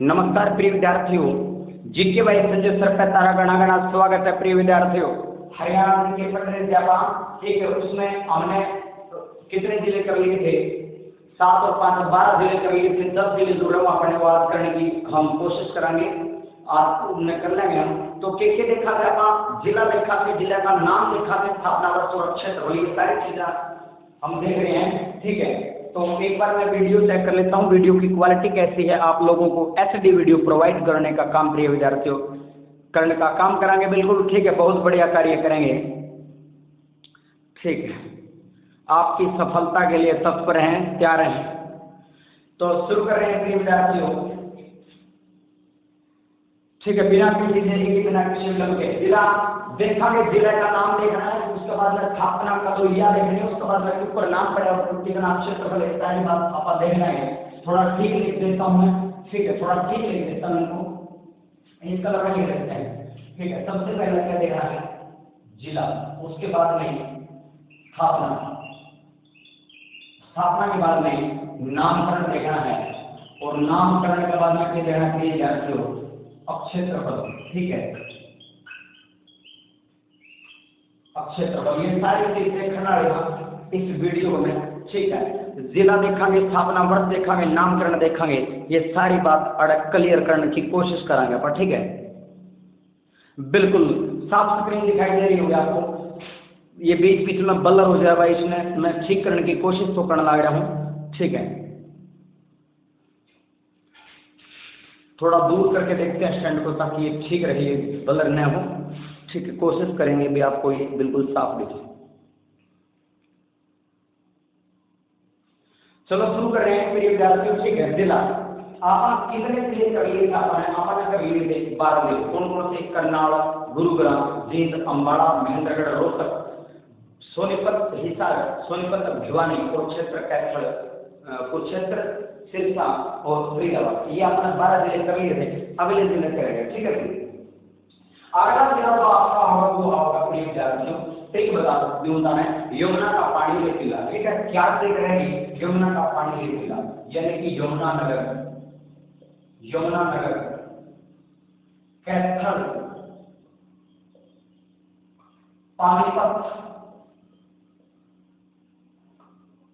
नमस्कार प्रिय विद्यार्थियों, जीके भाई संजय सर का तारा गणा गणा स्वागत है। प्रिय विद्यार्थियों, हरियाणा के पटने व्यापार ठीक है, उसमें हमने कितने जिले कर लिए थे? 7 और 5 12 जिले कर लिए थे। 10 जिले जो है अपने बात करने की हम कोशिश करेंगे, आज उन्हें कर लेंगे हम। तो के देखा थे, आप जिला देखा थे, जिले का नाम देखा थे, स्थापना वर्ष और क्षेत्र, ये सारी चीजें हम देख रहे हैं। ठीक है, तो एक बार मैं वीडियो चेक कर लेता हूँ, वीडियो की क्वालिटी कैसी है। आप लोगों को एचडी वीडियो प्रोवाइड करने का काम प्रिय विद्यार्थियों करने का काम कराएंगे, बिल्कुल ठीक है, बहुत बढ़िया कार्य करेंगे। ठीक है, आपकी सफलता के लिए तत्पर हैं, तैयार हैं। तो शुरू कर रहे हैं प्रिय विद्यार्थियों। ठीक है, बिना किसी देरी के, बिना किसी विलंब के जिला देखेंगे, जिले का नाम देखना है, उसके बाद में स्थापना का तो या देखनी है, उसके बाद में ऊपर नाम पड़ेगा, कितना क्षेत्रफल है, सारी बात आप देखना है। थोड़ा ठीक लिख देता हूँ मैं, ठीक है, थोड़ा ठीक लिख देता हूँ इनको, इसका लगा लिख देते हैं। ठीक है, सबसे पहले क्या देखना है? जिला, उसके बाद में स्थापना, स्थापना के बाद में नामकरण देखना है, और नामकरण के बाद में क्या देखना है विद्यार्थियों? क्षेत्रफल। ठीक है, क्षेत्रफल, ये सारी चीज देखना है इस वीडियो में। ठीक है, जिला देखेंगे, स्थापना वर्ष देखेंगे, नामकरण देखेंगे, ये सारी बात क्लियर करने की कोशिश करेंगे पर। ठीक है, बिल्कुल साफ स्क्रीन दिखाई दे रही होगी आपको। ये बीच बीच में ब्लर हो जाएगा, इसमें मैं ठीक करने की कोशिश तो करने लग रहा हूँ। ठीक है, थोड़ा दूर करके देखते हैं स्टैंड को, ताकि ये ठीक रहे, ब्लर न हो। ठीक है, कोशिश करेंगे भी आपको ये बिल्कुल साफ दिखे। चलो शुरू कर रहे हैं प्रिय विद्यार्थियों। ठीक है, जिला आप कितने जिले कर लिए थे? आपने कर लिए थे 12 जिले। कौन कौन से? करनाल, गुरुग्राम, जींद, अम्बाड़ा, महेंद्रगढ़, रोहतक, सोनीपत, हिसार, सोनीपत, भिवानी, कुरुक्षेत्र, कैथल, कुरुक्षेत्र, सिरसा और फरीदाबाद, ये आपने 12 जिले कर लिए थे। अगले जिले करेंगे। ठीक है, अगला जिला जो आपका होगा वो होगा प्रिय विद्यार्थियों, ठीक बता दूंगा मैं, यमुना का पानी रेतीला। ठीक है, क्या देख रहे हैं? यमुना का पानी रेतीला, यानी कि यमुना नगर, यमुना नगर, कैथल, पानीपत,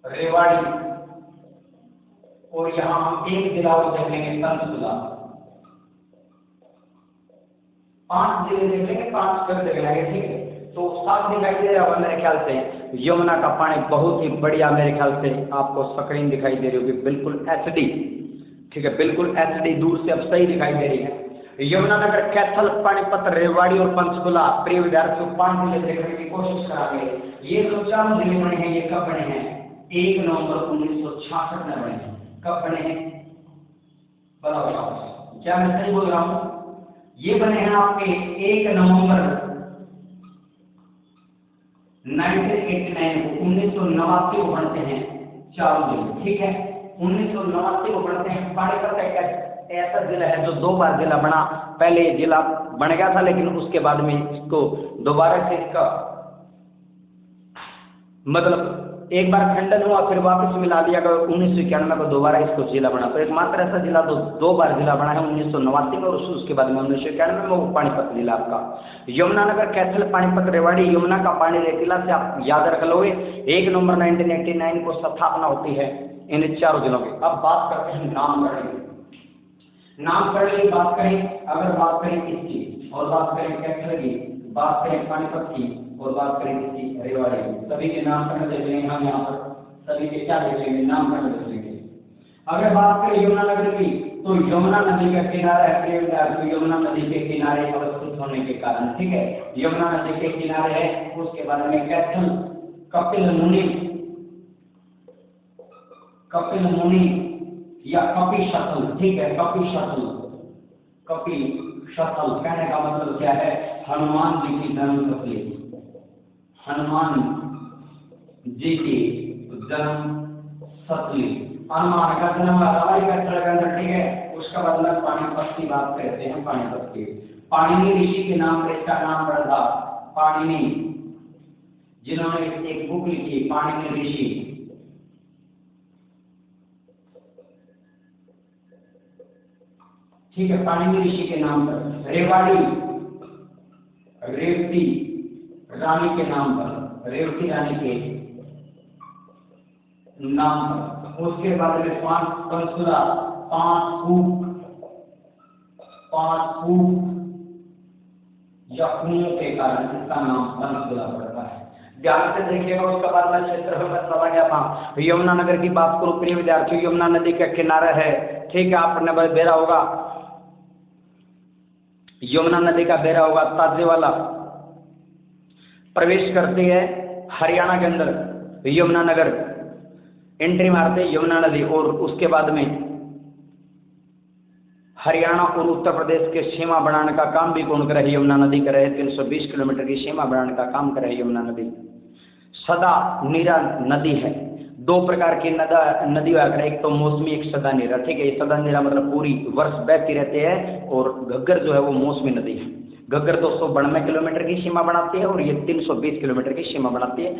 रेवाड़ी, और यहां हम एक जिला को देखेंगे पंचकुला। 5 जिले देख लेंगे, 5 फिर देख लेंगे। ठीक है, तो साफ दिखाई दे रहा होगा मेरे ख्याल से। यमुना का पानी बहुत ही बढ़िया, मेरे ख्याल से आपको स्क्रीन दिखाई दे रही होगी, बिल्कुल एचडी। ठीक है, बिल्कुल एचडी, दूर से अब सही दिखाई दे रही है। यमुनानगर, कैथल, पानीपत, रेवाड़ी और पंचकुला। प्रिय विद्यार्थियों, 5 जिले देखने की कोशिश करेंगे। ये जो 4 जिले बने हैं, ये कब बने हैं? 1 नवंबर 1966 में बने हैं। कब बने हैं बताओ? क्या मैं सही बोल रहा हूँ? ये बने हैं आपके 1 नवंबर 1989 को, 1989 को बनते हैं 4 जिले। ठीक है, 1989 को बनते हैं। पानीपत एक ऐसा जिला है जो 2 बार जिला बना। पहले ये जिला बन गया था, लेकिन उसके बाद में इसको दोबारा से इसका मतलब एक बार खंडन हुआ, फिर वापस मिला दिया गया 1991 को, दोबारा इसको जिला बना। तो एकमात्र ऐसा जिला तो 2 बार जिला बना है, 1989 में और उसके बाद में 1991 में, वो पानीपत जिला आपका। यमुनानगर, कैथल, पानीपत, रेवाड़ी, यमुना का पानी रेतीला से आप याद रख लोगे। 1 नवंबर 1989 को स्थापना होती है इन 4 जिलों की। अब बात करते हैं नामकरण की। नामकरण की बात करें, अगर बात करें इसकी और बात करें कैथल की, बात करें पानीपत की और बात करें इसकी रेवाड़ी, सभी के नामकरण देख लेंगे हम यहाँ पर। सभी के क्या देख लेंगे? नामकरण देख लेंगे। अगर बात करें यमुनानगर की, तो यमुना नदी का किनारा है, यमुना नदी के किनारे अवस्थित होने के कारण। ठीक है, यमुना नदी के किनारे है। उसके बाद में कैथल, कपिल मुनि, कपिल मुनि या कपि शतल। ठीक है, कपि शतल, कपि शतल कहने का मतलब क्या है? हनुमान जी की जन्मस्थली, हनुमान जी की जन्मस्थली, हनुमान का जन्म हवाई का स्थल के अंदर। ठीक है, उसका मतलब पानीपत की बात करते हैं, पानीपत की। पाणिनि ऋषि के नाम पर इसका नाम पड़ा था, पाणिनि, जिन्होंने एक बुक लिखी पाणिनि ऋषि। ठीक है, पाणिनि ऋषि के नाम पर। रेवाड़ी रेवती रानी के नाम पर, रेवती रानी के नाम पर। उसके बाद में 5 पंचकुला, 5 कूप, 5 कूप या कुओं के कारण इसका नाम पंचकुला पड़ता है। ध्यान से देखिएगा। उसके बाद में क्षेत्र में चला गया था। यमुनानगर की बात करूं प्रिय विद्यार्थियों, यमुना नदी का किनारा है, ठीक है, आपने बेरा होगा, यमुना नदी का बेरा होगा ताजे वाला, प्रवेश करती है हरियाणा के अंदर, यमुनानगर एंट्री मारते यमुना नदी, और उसके बाद में हरियाणा और उत्तर प्रदेश के सीमा बनाने का काम भी कौन करे? यमुना नदी कर रहे। 320 किलोमीटर की सीमा बनाने का काम कर रही यमुना नदी। सदा नीरा नदी है। 2 प्रकार की नदी आकर, एक तो मौसमी, एक सदा नीरा, ठीक है। सदा नीरा मतलब पूरी वर्ष बहती रहती है, और घग्गर जो है वो मौसमी नदी है। घग्गर 292 किलोमीटर की सीमा बनाती है, और ये 320 किलोमीटर की सीमा बनाती है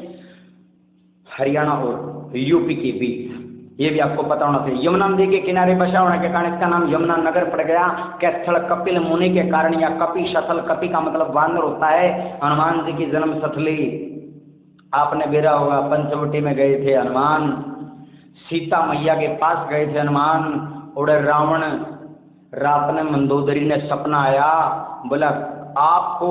हरियाणा और यूपी के बीच। ये भी आपको पता होना चाहिए। यमुना नदी के किनारे बसा होने के कारण इसका नाम यमुना नगर पड़ गया। कैथल कपिल मुनि के कारण, या कपि शथल, कपि का मतलब बानर होता है। हनुमान जी की जन्म स्थली आपने बेरा होगा, पंचवटी में गए थे हनुमान, सीता मैया के पास गए थे हनुमान, और रावण रात में मंदोदरी ने सपना आया, बोला आपको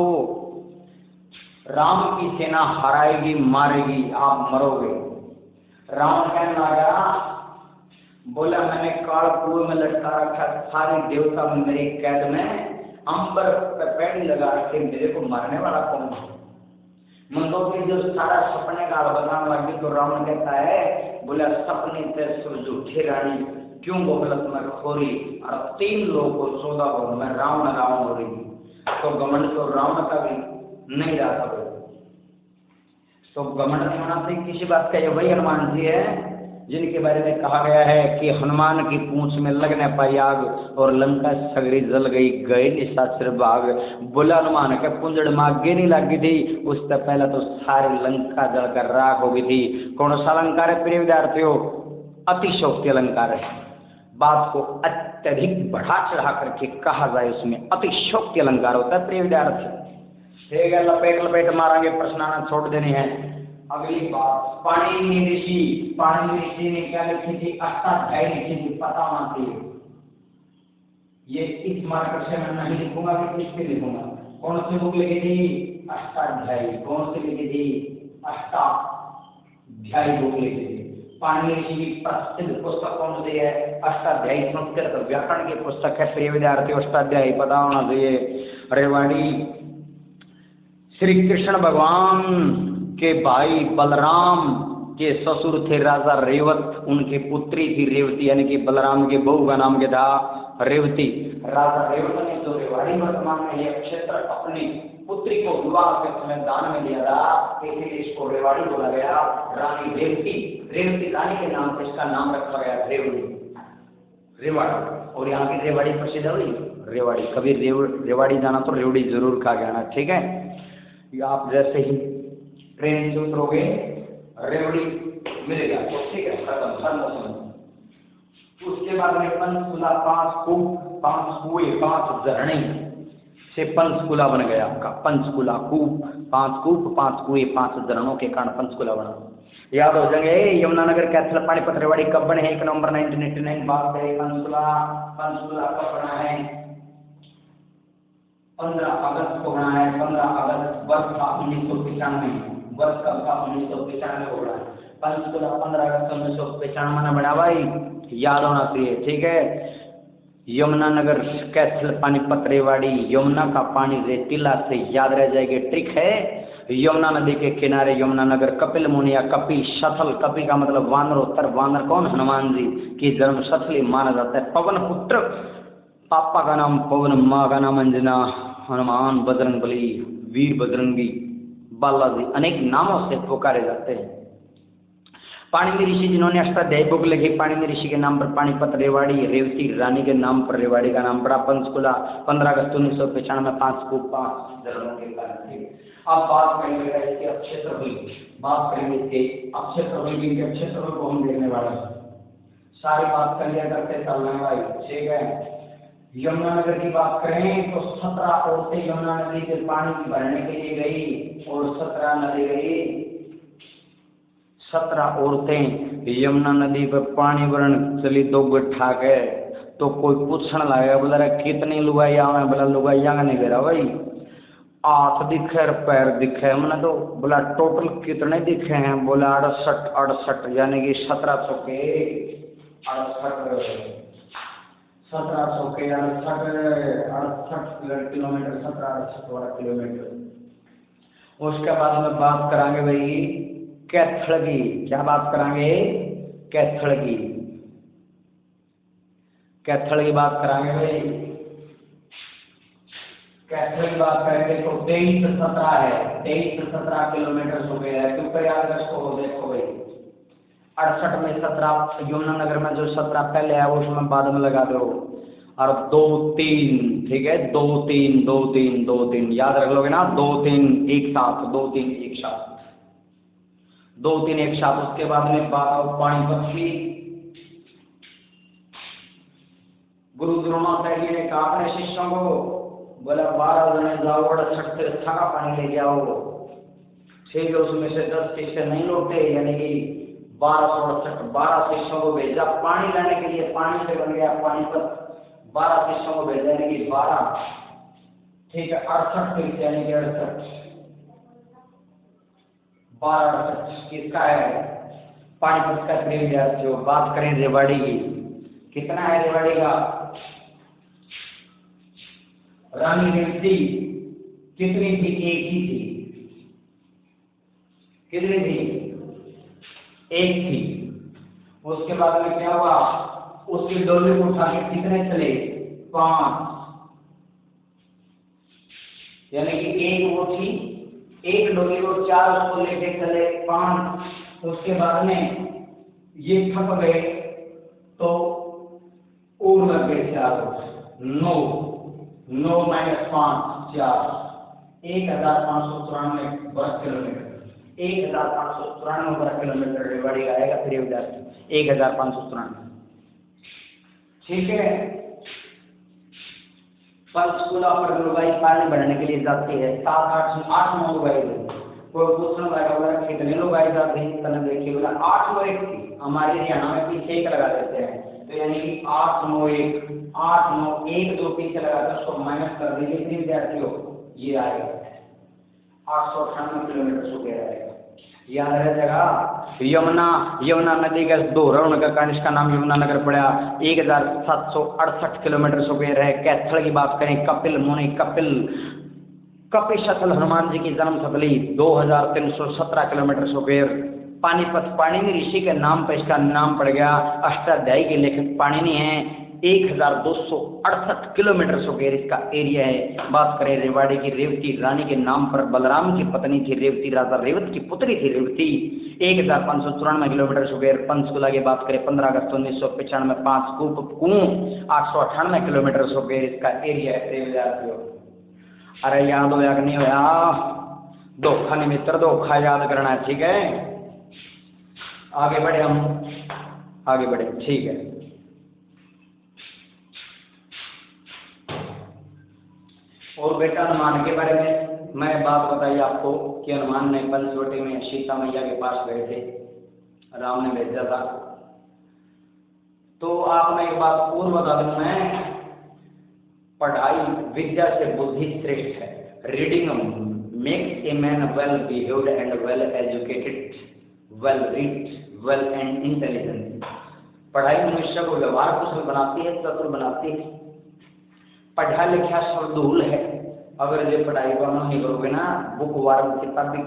राम की सेना हराएगी, मारेगी, आप मरोगे। रावण कहने लगा, बोला मैंने काल कुएं में लटका रखा, सारे देवता मेरी कैद में, अंबर पर पैर लगा रखे, मेरे को मारने वाला कौन है? मंदोदरी जो सारा सपने का बताने लगी तो रावण कहता है, बोला सपने से झूठे रानी क्यों गोगलत में खोरी, और 3 लोगों को 14 को मैं रावण रावण हो रही। तो घमंड तो रावण का भी नहीं रहा था, तो घमंड नहीं होना चाहिए किसी बात का। ये वही हनुमान जी है जिनके बारे में कहा गया है कि हनुमान की पूंछ में लगने पाई आग, और लंका सगरी जल गई, गए निशाचर भाग। बोला हनुमान के पुंजड़ में आगे नहीं लगी थी, उससे पहले तो सारी लंका जलकर राख हो गई थी। कौन सा अलंकार है प्रिय विद्यार्थियों? अतिशोक्ति अलंकार है। बात को अत्यधिक बढ़ा चढ़ा करके कहा जाए, उसमें अतिशोक्ति अलंकार होता है प्रिय विद्यार्थी। ठीक है, लपेट लपेट मारेंगे, प्रश्न आना छोड़ देने हैं। अगली बात, पाणिनि ऋषि ने क्या लिखी थी? अष्टाध्यायी लिखी थी, पता होना चाहिए। ये इस मार्कर से मैं नहीं लिखूंगा, मैं किस पे लिखूंगा? कौन सी बुक लिखी थी? अष्टाध्यायी। कौन सी लिखी थी? अष्टाध्यायी बुक लिखी थी। पाणिनि ऋषि की प्रसिद्ध पुस्तक कौन सी है? अष्टाध्यायी, संस्कृत व्याकरण की पुस्तक है प्रिय विद्यार्थियों। अष्टाध्यायी पता होना चाहिए। रेवाड़ी श्री कृष्ण भगवान के भाई बलराम के ससुर थे राजा रेवत, उनकी पुत्री थी रेवती, यानी कि बलराम के बहू का नाम क्या था? रेवती। राजा रेवत ने जो रेवाड़ी वर्तमान में यह क्षेत्र अपनी पुत्री को विवाह के समय दान में दिया था, इसलिए इसको रेवाड़ी बोला गया। रानी रेवती रानी के नाम से इसका नाम रखा गया रेवाड़ी। और यहाँ की रेवाड़ी प्रसिद्ध हुई रेवाड़ी। कभी रेवाड़ी जाना तो रेवड़ी जरूर खा जाना, ठीक है। आप जैसे ही ट्रेन से उतरोगे रेवड़ी मिलेगा, तो ठीक है, खत्म। उसके बाद में पंचकुला, 5 कूप, 5 कुएं, 5 झरने से पंचकुला बन गया आपका। पंचकुला कूप, 5 कूप, 5 कुएं, 5 झरनों के कारण पंचकुला बना। याद हो जाएंगे। यमुनानगर कैथल पानीपत रेवाड़ी कब बने हैं? 1 नवंबर 1989 बात है। पंचकुला कब बना है? 15 अगस्त को बना है। 15 अगस्त वर्ष का 1995, वर्ष का 1995 को बना है। पंचकुला 15 अगस्त 1995 में बना भाई, याद होना चाहिए, ठीक है। यमुनानगर कैथल पानीपत रेवाड़ी, यमुना का पानी रेतीला से याद रह जाएगी, ट्रिक है। यमुना नदी के किनारे यमुनानगर, कपिल मुनि या कपि शथल, कपि का मतलब वानर होता है। वानर कौन? हनुमान जी की जन्म स्थली माना जाता है। पवन पुत्र, पापा का नाम पवन, माँ का नाम अंजना, हनुमान, बजरंगबली, वीर बजरंगी, बालाजी, अनेक नामों से पुकारे जाते हैं। पाणिनि ऋषि जिन्होंने अष्टाध्यायी बुक लिखी, पाणिनि ऋषि के नाम पर पानीपत रेवाड़ी, रेवती रानी के नाम पर रेवाड़ी का नाम पड़ा। पंचकुला 15 अगस्त 1995 में 5 कूप, 5 झरनों के कारण। अब बात करेंगे इसके अक्षेत्र हुई, बात करेंगे इसके अक्षेत्र हुई की अक्षेत्र को हम देखने वाले हैं। सारी बात कर लिया करते चल रहे भाई, ठीक है। यमुनानगर की बात करें तो 17 औरतें यमुना नदी के पानी की भरने के लिए गई और 17 नदी गई, 17 औरतें यमुना नदी पर पानी भरने चली, दो गट्ठा के। तो कोई पूछने लगा, बोला रे कितनी लुगाई आवे? बोला लुगाइया का नहीं बेरा भाई, हाथ दिखे और पैर दिखे। हमने तो बोला टोटल कितने दिखे हैं? बोला 68, 68 यानी कि 1700 के 68, 1700 के 68 किलोमीटर, 17-68 किलोमीटर। उसके बाद में बात करांगे भाई कैथल की। क्या बात करांगे? कैथल की, कैथल की बात करांगे भाई। कैथल की बात करेंगे तो 23-17 है, 23-17 किलोमीटर हो गया है। क्यों याद रखो? देखो भाई 68 में 17, यमुनानगर में जो 17 पहले है उसमें बाद में लगा दो, और 2 3, ठीक है, 2 3 2 3 2 3 याद रख लोगे ना, 2 3 एक साथ, 2 3 एक साथ, 2 3 एक साथ। उसके बाद में बात आओ पानीपत की। गुरु द्रोणाचार्य ने कहा अपने शिष्यों को, बोला 12 जने जाओ और 68 से अच्छा का पानी लेके आओ। ठीक है, उसमें से 10 शिष्य नहीं लौटे, यानी कि 1268, 12 शिष्यों को भेजा पानी लाने के लिए। पानी से बन गया पानीपत। 12 शिष्यों को भेजा यानी कि 12, ठीक है, 68 यानी कि 68, 12 68 किसका है? पानीपत का प्रेम विद्यार्थियों। बात करें रेवाड़ी की, कितना है रेवाड़ी का? रानी रेवती कितनी थी? एक ही थी। कितनी थी? एक थी। उसके बाद में क्या हुआ? उसकी डोली को उठा के कितने चले? 5, यानी कि एक वो थी, एक डोली को 4 उसको लेके चले 5। उसके बाद में ये थक गए तो और लग गए 4, 9, 9 - 5 4, 1594 वर्ग किलोमीटर, 1594 वर्ग किलोमीटर रेवाड़ी आएगा फिर उधर 1594। ठीक है। पंचकूला पर लुगाई पानी भरने के लिए जाती है, 7 8 8 9 लुगाई। कोई पूछने लगा कितने लुगाई जाते हैं? तने देखिए बोला 8 9 1 थी। हमारे हरियाणा में पीछे एक लगा देते हैं, तो यानी कि 8 9 1, 8 9 1 जो पीछे लगा दो उसको माइनस कर दीजिए, कितनी विद्यार्थियों? ये आएगा 898 किलोमीटर हो गया है। याद रह जाएगा। यमुना नदी का दोहरण का कारण इसका नाम यमुनानगर पड़ा। 1768 किलोमीटर हो गए रहे। कैथल की बात करें, कपिल मुनि, कपिशसल हनुमान जी की जन्म स्थली 2317 किलोमीटर हो गए। पानीपत पाणिनि ऋषि के नाम पर इसका नाम पड़ गया। अष्टाध्यायी के लेखक पाणिनि हैं। 1268 किलोमीटर हो गए इसका एरिया है। बात करें रेवाड़ी की, रेवती रानी के नाम पर बलराम की पत्नी थी रेवती, राजा रेवत की पुत्री थी रेवती। 1594 किलोमीटर हो गए। पंचकुला की बात करें 15 अगस्त 1995, 5 कुएं 898 किलोमीटर हो गए इसका एरिया है। अरे याद होया कि नहीं होया? धोखा नहीं मित्र, धोखा याद करना है, ठीक है। आगे बढ़े, हम आगे बढ़े, ठीक है। और बेटा हनुमान के बारे में मैं बात बताई आपको कि हनुमान ने पंचवटी में सीता मैया के पास गए थे, राम ने भेजा था। तो आपने एक बात और बता दूं मैं, पढ़ाई विद्या से बुद्धि श्रेष्ठ है। Reading makes a man well behaved and well educated, well read, well and intelligent. पढ़ाई मनुष्य को व्यवहार कुशल बनाती है, चतुर बनाती है। पढ़ा लिखा शब्दूल है। अगर ये पढ़ाई का मन नहीं करोगे ना, बुक वार किताब भी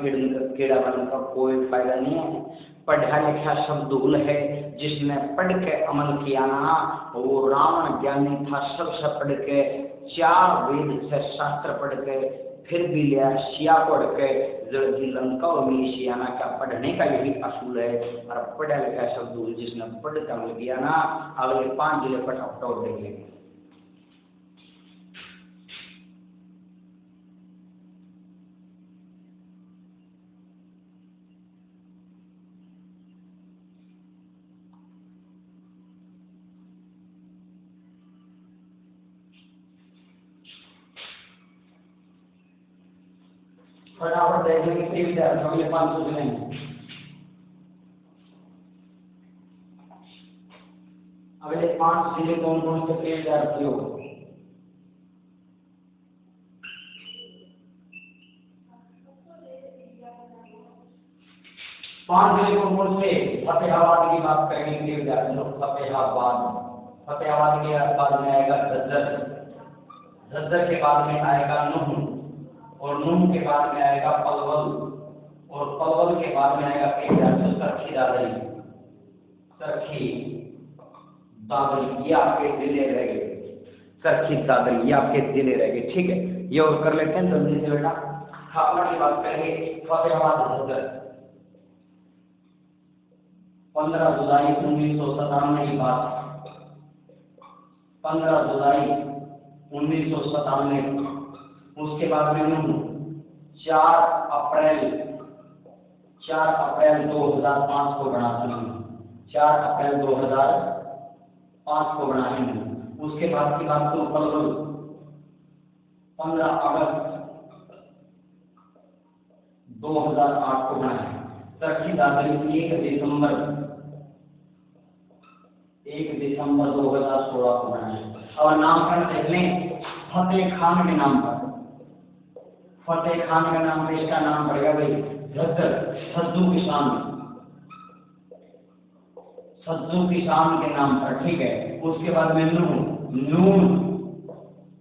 कीड़ा बनने का कोई फायदा नहीं है। पढ़ा लिखा शब्दूल है, जिसने पढ़ के अमल किया ना, वो रावण ज्ञानी था। सबसे पढ़ के 4 वेद से शास्त्र पढ़ के फिर भी लिया शिया पढ़ के जल्दी लंका और मिली शियाना का पढ़ने का यही असूल है। और पढ़ा लिखा शब्दूल जिसने पढ़ के अमल किया ना, अगले 5 जिले फटाफट देख लेंगे। फटाफट देख लेंगे कितने विद्यार्थियों के लिए 500 जिले हैं। अगले 5 जिले कौन कौन से कितने विद्यार्थी हो? पांच जिले कौन कौन से? फतेहाबाद की बात करेंगे कितने विद्यार्थी लोग? फतेहाबाद के बाद में आएगा झज्जर, झज्जर के बाद में आएगा नूह, और नूह के बाद में आएगा पलवल, और पलवल के बाद में आएगा सरखी दादरी, सरखी दादरी। ये आपके जिले रह गए, सरखी दादरी ये आपके जिले रह गए। ठीक है, ये और कर लेते हैं जल्दी से बेटा। स्थापना की बात करेंगे फतेहाबाद झज्जर 15 जुलाई 1997 की बात, 15 जुलाई 1997। उसके बाद में 4 अप्रैल 2005 को बनाते हैं, 4 अप्रैल 2005 को बनाते हैं। उसके बाद की बात तो पलवल 15 अगस्त 2008 को बनाए। सरखी दादरी 1 दिसंबर 2016 को बनाए। और नामकरण देख लें फतेह खान के नाम पर, फतेह खान का नाम पे इसका नाम पड़ेगा भाई झज्जर, सज्जू किसान के नाम पर। ठीक है, उसके बाद में नून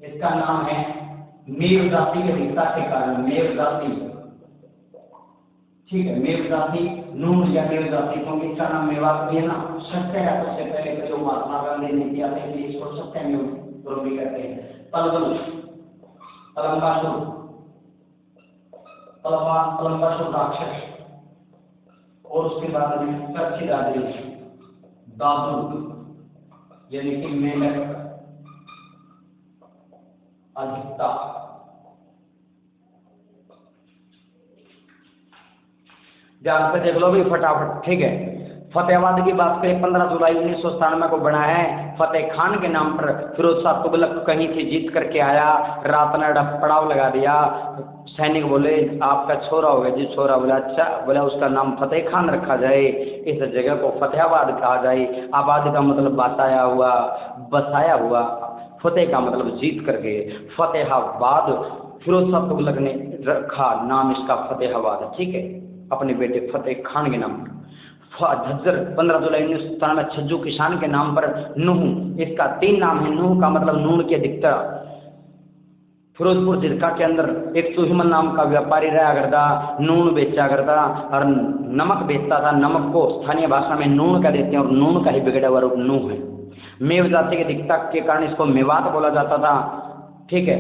इसका नाम है मेव जाति के विकता के कारण, मेव जाति। ठीक है, मेव जाति नून या मेव जाति, क्योंकि इसका नाम मेवात भी है ना। सत्य का सबसे पहले प्रयोग महात्मा गांधी ने किया था, इसलिए इसको सत्यमेव भी कहते हैं। पलवल पलंबासुर राक्षस, और उसके बाद में सरखी दादरी दादुर यानी कि मेंढक अधिकता। ध्यान से देख लो भी फटाफट। ठीक है, फतेहाबाद की बात करें 15 जुलाई 1997 को बना है फतेह खान के नाम पर। फिरोज शाह तुगलक कहीं से जीत करके आया, रात ने पड़ाव लगा दिया। सैनिक बोले आपका छोरा हो गया जी, छोरा बोला अच्छा, बोला उसका नाम फतेह खान रखा जाए, इस जगह को फतेहाबाद कहा जाए। आबाद का मतलब बसाया हुआ, फतेह का मतलब जीत करके, फतेहाबाद फिरोज शाह तुगलक ने रखा नाम इसका फतेहाबाद। ठीक है, अपने बेटे फतेह खान के नाम पर। झज्जर 15 जुलाई 1997 छज्जू किसान के नाम पर। नूह इसका 3 नाम है, नूह का मतलब नून की अधिकता। फिरोजपुर जिला के अंदर एक सुहिमन नाम का व्यापारी रहा करता, नून बेचा करता और नमक बेचता था। नमक को स्थानीय भाषा में नून का देते हैं, और नून का ही बिगड़ा हुआ रूप नूह है। मेव जाति की अधिकता के कारण इसको मेवात बोला जाता था। ठीक है,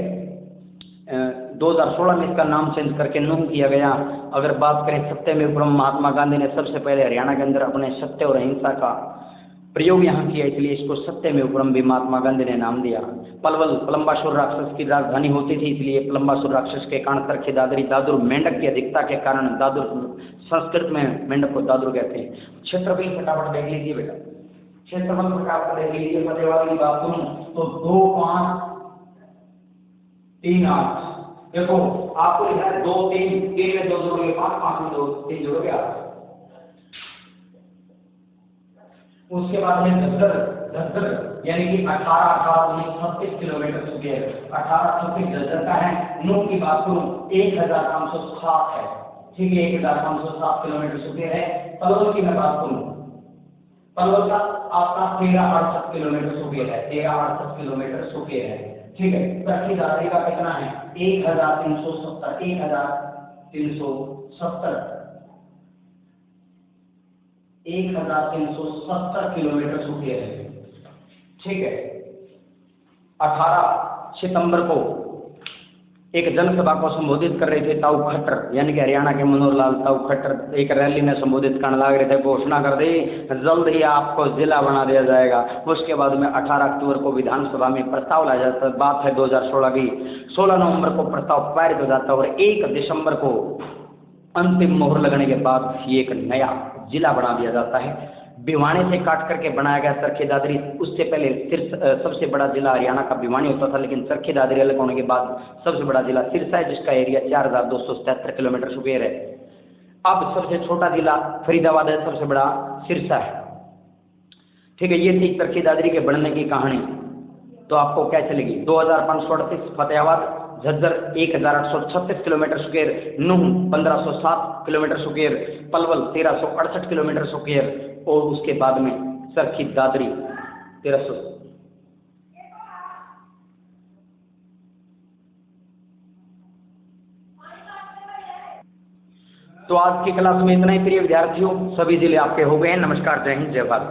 2016 में इसका नाम चेंज करके नूह किया गया। अगर बात करें सत्यमेव प्रम, महात्मा गांधी ने सबसे पहले हरियाणा के अंदर अपने सत्य और अहिंसा का प्रयोग यहाँ किया, इसलिए इसको सत्यमेव प्रम भी महात्मा गांधी ने नाम दिया। पलवल पलंबासुर राक्षस की राजधानी होती थी, इसलिए पलंबासुर राक्षस के कारण सरखी दादरी दादुर, मेंढक की अधिकता के कारण दादुर, संस्कृत में मेंढक को दादुर कहते हैं। क्षेत्रफल फटाफट देख लीजिए बेटा, क्षेत्रफल फटाफट देख लीजिए। फतेहाबाद की बात करूं तो 2, 5, 3, 8। देखो आपको लिखा है 2, 3, 3 में 2 जोड़ोगे 5, 5 में 2, 3 जोड़ोगे 8। उसके बाद है झज्जर यानी कि 18 किलोमीटर चुके हैं, 18 झज्जर का है। नूह की बात करूं 1507 है। ठीक है, 1507 किलोमीटर चुके हैं। पलवल की मैं बात करूं, पलवल का आपका 1368 किलोमीटर चुके है, 1368 किलोमीटर चुके हैं। ठीक है, सरखी दादरी का कितना है 1370, 1370 किलोमीटर चुके हैं। ठीक है, 18 सितंबर को एक जनसभा को संबोधित कर रहे थे ताऊ खट्टर, यानी कि हरियाणा के मनोहर लाल ताऊ खट्टर एक रैली में संबोधित करने लग रहे थे, घोषणा कर दी जल्द ही आपको जिला बना दिया जाएगा। उसके बाद में 18 अक्टूबर को विधानसभा में प्रस्ताव लाया जाता है, बात है 2016 की। 16 नवंबर को प्रस्ताव पारित हो जाता है और 1 दिसंबर को अंतिम मोहर लगने के बाद एक नया जिला बना दिया जाता है। भिवानी से काट करके बनाया गया चरखी दादरी। उससे पहले सबसे बड़ा जिला हरियाणा का भिवानी होता था, लेकिन चरखी दादरी अलग होने के बाद सबसे बड़ा जिला सिरसा है, जिसका एरिया 4277 किलोमीटर स्क्वायर है। अब सबसे छोटा जिला फरीदाबाद है, सबसे बड़ा सिरसा है। ठीक है, ये थी चरखी दादरी के बढ़ने की कहानी। तो आपको कैसे लगी? 2538 फतेहाबाद, झज्जर 1836 किलोमीटर स्क्वायर, नूह 1507 kilometre square, Palwal 1368 kilometre square, और उसके बाद में चरखी दादरी 1300। तो आज की क्लास में इतना ही। प्रिय विद्यार्थियों, सभी जिले आपके हो गए हैं। नमस्कार, जय हिंद, जय भारत।